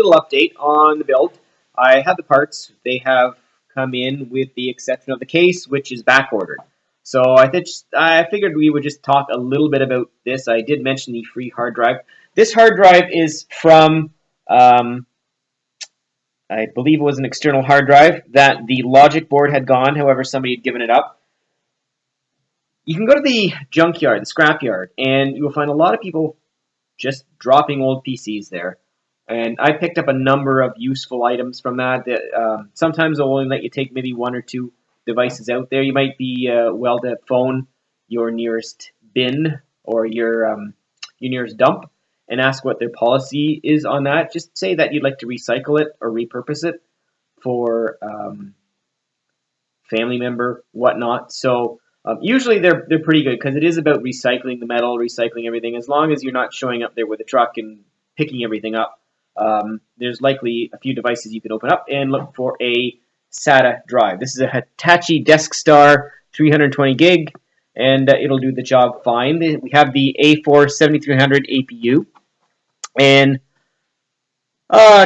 little update on the build. I have the parts. They have come in with the exception of the case, which is back ordered. So I figured we would just talk a little bit about this. I did mention the free hard drive. This hard drive is from, I believe it was an external hard drive that the logic board had gone. However, somebody had given it up. You can go to the junkyard, the scrapyard, and you will find a lot of people just dropping old PCs there. And I picked up a number of useful items from that. Sometimes they'll only let you take maybe one or two devices out there. You might be well to phone your nearest bin or your nearest dump and ask what their policy is on that. Just say that you'd like to recycle it or repurpose it for family member, whatnot. So usually they're pretty good because it is about recycling the metal, recycling everything. As long as you're not showing up there with a truck and picking everything up, there's likely a few devices you can open up and look for a SATA drive. This is a Hitachi DeskStar 320 gig, and it'll do the job fine. We have the A4 7300 APU and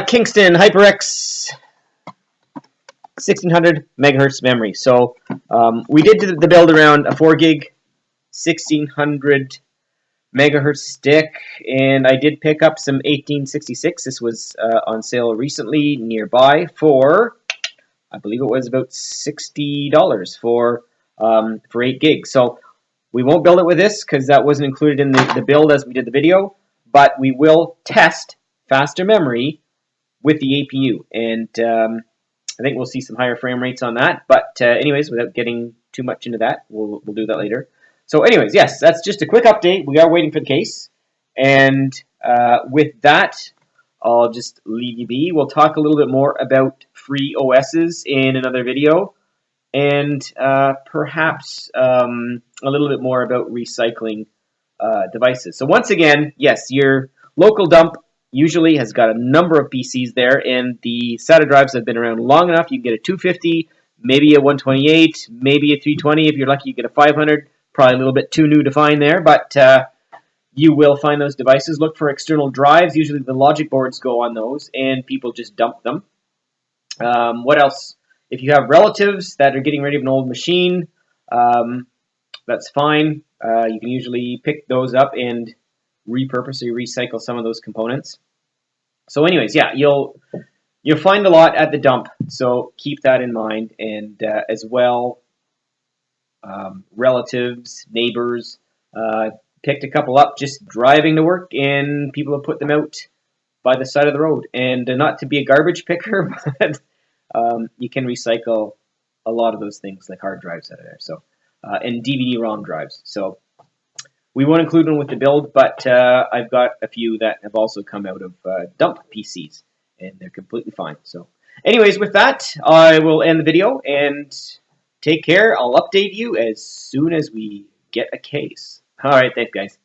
Kingston HyperX 1600 megahertz memory. So we did the build around a 4 gig 1600 megahertz stick, and I did pick up some 1866. This was on sale recently nearby for, I believe it was about $60 for 8 gigs. So we won't build it with this because that wasn't included in the build as we did the video, but we will test faster memory with the APU, and I think we'll see some higher frame rates on that. But anyways, without getting too much into that, we'll do that later. So anyways, yes, that's just a quick update. We are waiting for the case. And with that, I'll just leave you be. We'll talk a little bit more about free OSs in another video. And perhaps a little bit more about recycling devices. So once again, yes, your local dump usually has got a number of PCs there, and the SATA drives have been around long enough. You can get a 250, maybe a 128, maybe a 320. If you're lucky, you get a 500. Probably a little bit too new to find there, but you will find those devices. Look for external drives. Usually the logic boards go on those, and people just dump them. What else? If you have relatives that are getting rid of an old machine, that's fine. You can usually pick those up and repurpose or recycle some of those components. So anyways, yeah, you'll find a lot at the dump, so keep that in mind. And as well, relatives, neighbors, picked a couple up just driving to work, and people have put them out by the side of the road. And not to be a garbage picker, but you can recycle a lot of those things like hard drives out of there. So and DVD-ROM drives. So we won't include them with the build, but I've got a few that have also come out of dump PCs, and they're completely fine. So anyways, with that, I will end the video, and take care. I'll update you as soon as we get a case. All right, thanks, guys.